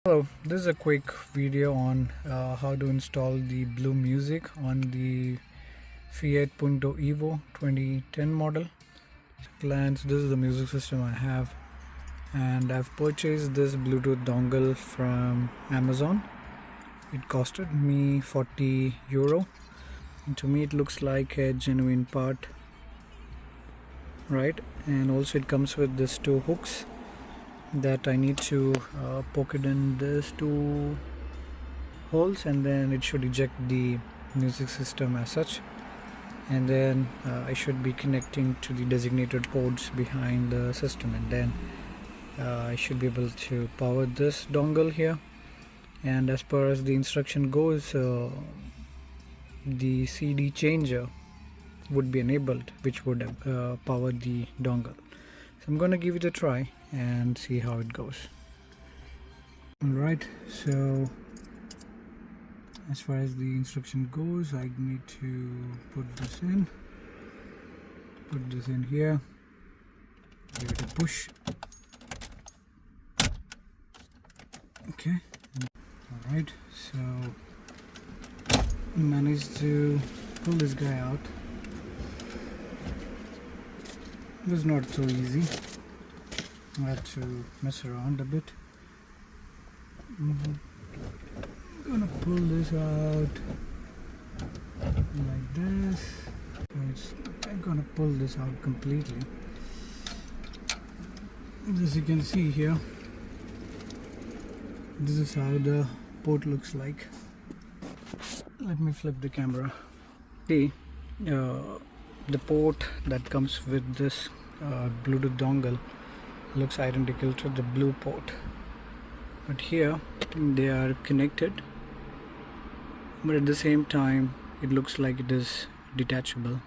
Hello, this is a quick video on how to install the BlueMusic on the Fiat Punto Evo 2010 model. Glance, this is the music system I have, and I've purchased this Bluetooth dongle from Amazon. It costed me €40, and to me it looks like a genuine part, right? And also it comes with these two hooks that I need to poke it in these two holes, and then it should eject the music system as such, and then I should be connecting to the designated ports behind the system, and then I should be able to power this dongle here. And as per as the instruction goes, the CD changer would be enabled, which would power the dongle. So I'm gonna give it a try and see how it goes. Alright, so as far as the instruction goes, I need to put this in here, give it a push. Okay, alright, so I managed to pull this guy out. It was not so easy. I had to mess around a bit. I'm gonna pull this out like this. I'm gonna pull this out completely. As you can see here, this is how the port looks like. Let me flip the camera. See, the port that comes with this Bluetooth dongle looks identical to the blue port, but here they are connected, but at the same time it looks like it is detachable,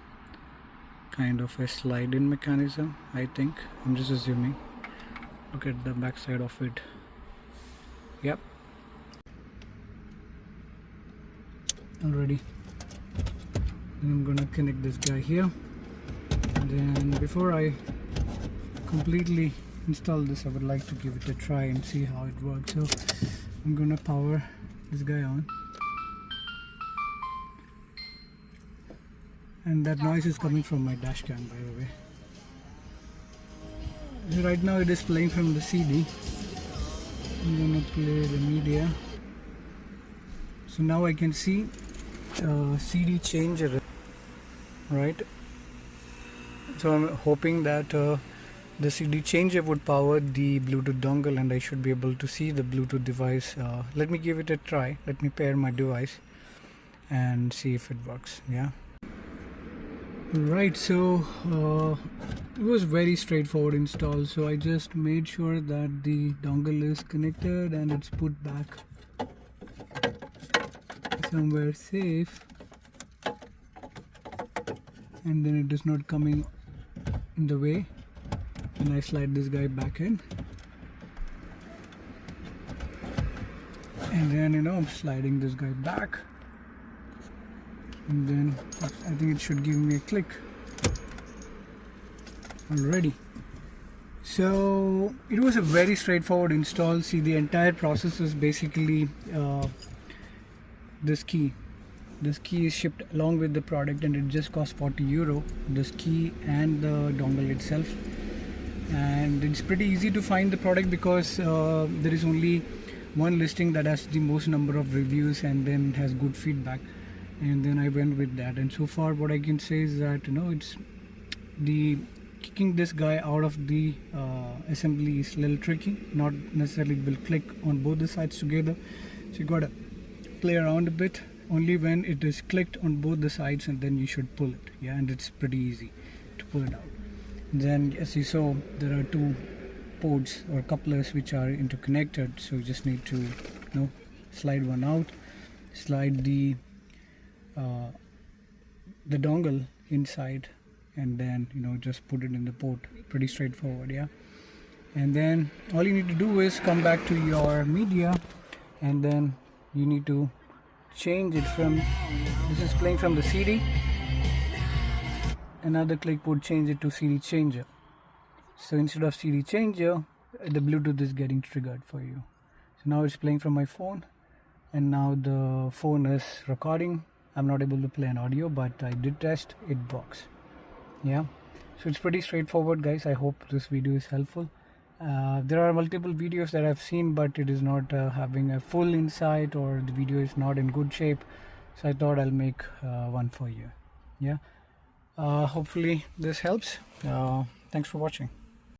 kind of a slide-in mechanism, I think. I'm just assuming. Look at the back side of it. Yep, already. I'm gonna connect this guy here, and then before I completely install this, I would like to give it a try and see how it works. So I'm gonna power this guy on, and that noise is coming from my dash cam, by the way. So right now it is playing from the CD. I'm gonna play the media. So now I can see CD changer, right? So I'm hoping that the CD changer would power the Bluetooth dongle, and I should be able to see the Bluetooth device. Let me give it a try. Let me pair my device and see if it works. Yeah. Right, so it was very straightforward install. So I just made sure that the dongle is connected and it's put back somewhere safe, and then it is not coming in the way, and I slide this guy back in, and then I'm sliding this guy back, and then I think it should give me a click already. So it was a very straightforward install. See, the entire process is basically this key is shipped along with the product, and it just costs €40, this key and the dongle itself. And it's pretty easy to find the product because there is only one listing that has the most number of reviews and then has good feedback, and then I went with that. And so far what I can say is that it's the kicking this guy out of the assembly is a little tricky. Not necessarily will click on both the sides together, so you gotta play around a bit. Only when it is clicked on both the sides, and then you should pull it. Yeah, and it's pretty easy to pull it out. Then as you saw, there are two ports or couplers which are interconnected, so you just need to slide one out, slide the dongle inside, and then just put it in the port. Pretty straightforward. Yeah. And then all you need to do is come back to your media, and then you need to change it from, this is playing from the CD, another click would change it to CD changer. So instead of CD changer, the Bluetooth is getting triggered for you. Now it's playing from my phone, and now the phone is recording. I'm not able to play an audio, but I did test, it works. Yeah, so it's pretty straightforward, guys. I hope this video is helpful. There are multiple videos that I've seen, but it is not having a full insight, or the video is not in good shape, so I thought I'll make one for you. Yeah, hopefully this helps. Thanks for watching.